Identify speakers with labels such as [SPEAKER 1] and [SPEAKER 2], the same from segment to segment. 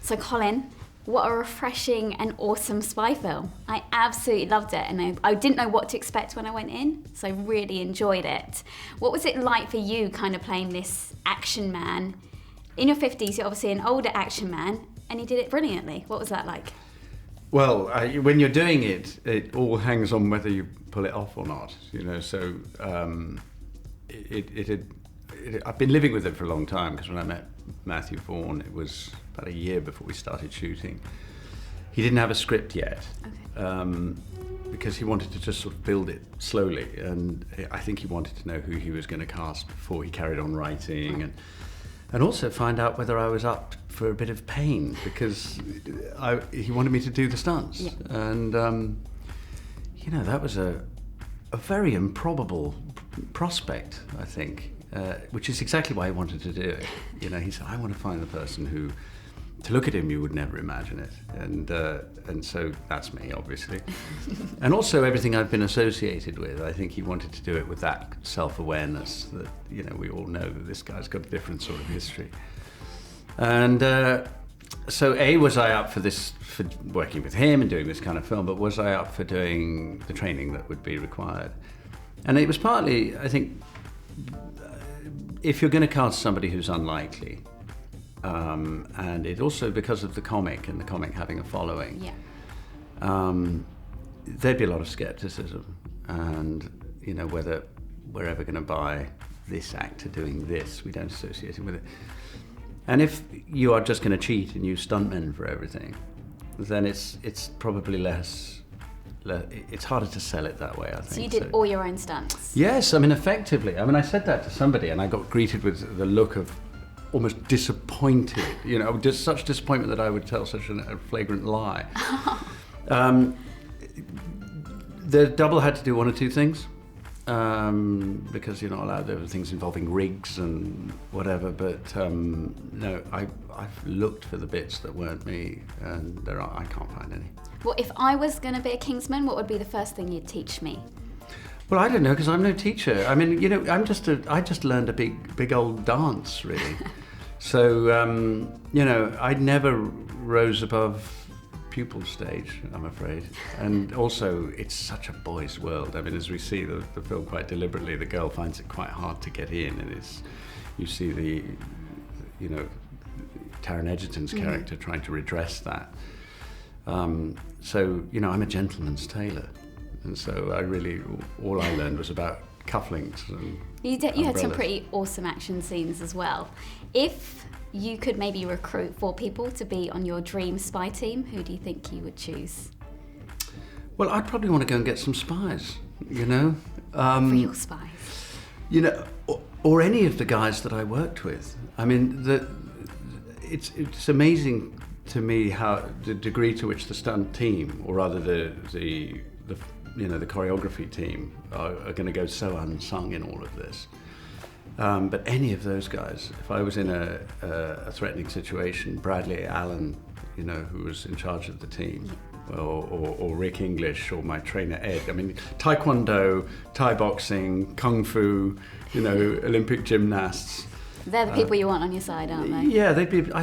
[SPEAKER 1] So Colin, what a refreshing and awesome spy film. I absolutely loved it, and I didn't know what to expect when I went in, so I really enjoyed it. What was it like for you kind of playing this action man? In your 50s, you're obviously an older action man, and you did it brilliantly. What was that like?
[SPEAKER 2] Well, when you're doing it, it all hangs on whether you pull it off or not, you know, so I've been living with it for a long time, because when I met Matthew Vaughn, it was about a year before we started shooting. He didn't have a script yet, because he wanted to just sort of build it slowly, and I think he wanted to know who he was going to cast before he carried on writing, and also find out whether I was up for a bit of pain, because he wanted me to do the stunts. Yeah. And you know, that was a very improbable prospect, I think, which is exactly why he wanted to do it. You know, he said, I want to find the person who, to look at him, you would never imagine it. And so that's me, obviously. And also everything I've been associated with, I think he wanted to do it with that self-awareness that, you know, we all know that this guy's got a different sort of history. And so was I up for this, for working with him and doing this kind of film, but was I up for doing the training that would be required? And it was partly, I think, if you're going to cast somebody who's unlikely, and it also because of the comic and the comic having a following, there'd be a lot of skepticism, and you know, whether we're ever going to buy this actor doing this, we don't associate him with it. And if you are just going to cheat and use stuntmen for everything, then it's probably it's harder to sell it that way, I think.
[SPEAKER 1] So you did all your own stunts?
[SPEAKER 2] Yes, I mean, effectively. I mean, I said that to somebody and I got greeted with the look of almost disappointed, you know, just such disappointment that I would tell such a flagrant lie. The double had to do one or two things, because you're not allowed. There were things involving rigs and whatever, but no, I've looked for the bits that weren't me, and I can't find any.
[SPEAKER 1] Well, if I was going to be a Kingsman, what would be the first thing you'd teach me?
[SPEAKER 2] Well, I don't know, because I'm no teacher. I mean, you know, I just learned a big old dance, really. So, you know, I never rose above pupil stage, I'm afraid. And also, it's such a boys' world. I mean, as we see the film quite deliberately, the girl finds it quite hard to get in, and you see you know, Taron Egerton's character trying to redress that. So, you know, I'm a gentleman's tailor. And so all I learned was about cufflinks and
[SPEAKER 1] You had some pretty awesome action scenes as well. If you could maybe recruit 4 people to be on your dream spy team, who do you think you would choose?
[SPEAKER 2] Well, I'd probably want to go and get some spies, you know.
[SPEAKER 1] Real spies.
[SPEAKER 2] You know, or any of the guys that I worked with. I mean, it's amazing to me how the degree to which the stunt team, or rather the choreography team, are going to go so unsung in all of this. But any of those guys, if I was in a threatening situation, Bradley Allen, you know, who was in charge of the team, or Rick English, or my trainer Ed. I mean, Taekwondo, Thai boxing, Kung Fu, you know, Olympic gymnasts.
[SPEAKER 1] They're the people you want on your side, aren't they?
[SPEAKER 2] Yeah, I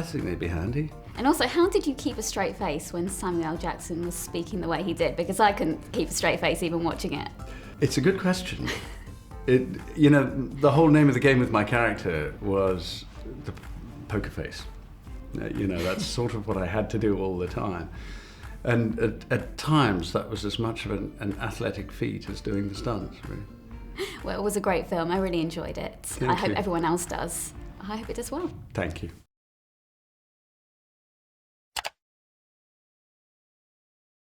[SPEAKER 2] think they'd be handy.
[SPEAKER 1] And also, how did you keep a straight face when Samuel L. Jackson was speaking the way he did? Because I couldn't keep a straight face even watching it.
[SPEAKER 2] It's a good question. You know, the whole name of the game with my character was the poker face. You know, that's sort of what I had to do all the time. And at times, that was as much of an athletic feat as doing the stunts, really.
[SPEAKER 1] Well, it was a great film. I really enjoyed it. I hope everyone else does. I hope it does well.
[SPEAKER 2] Thank you.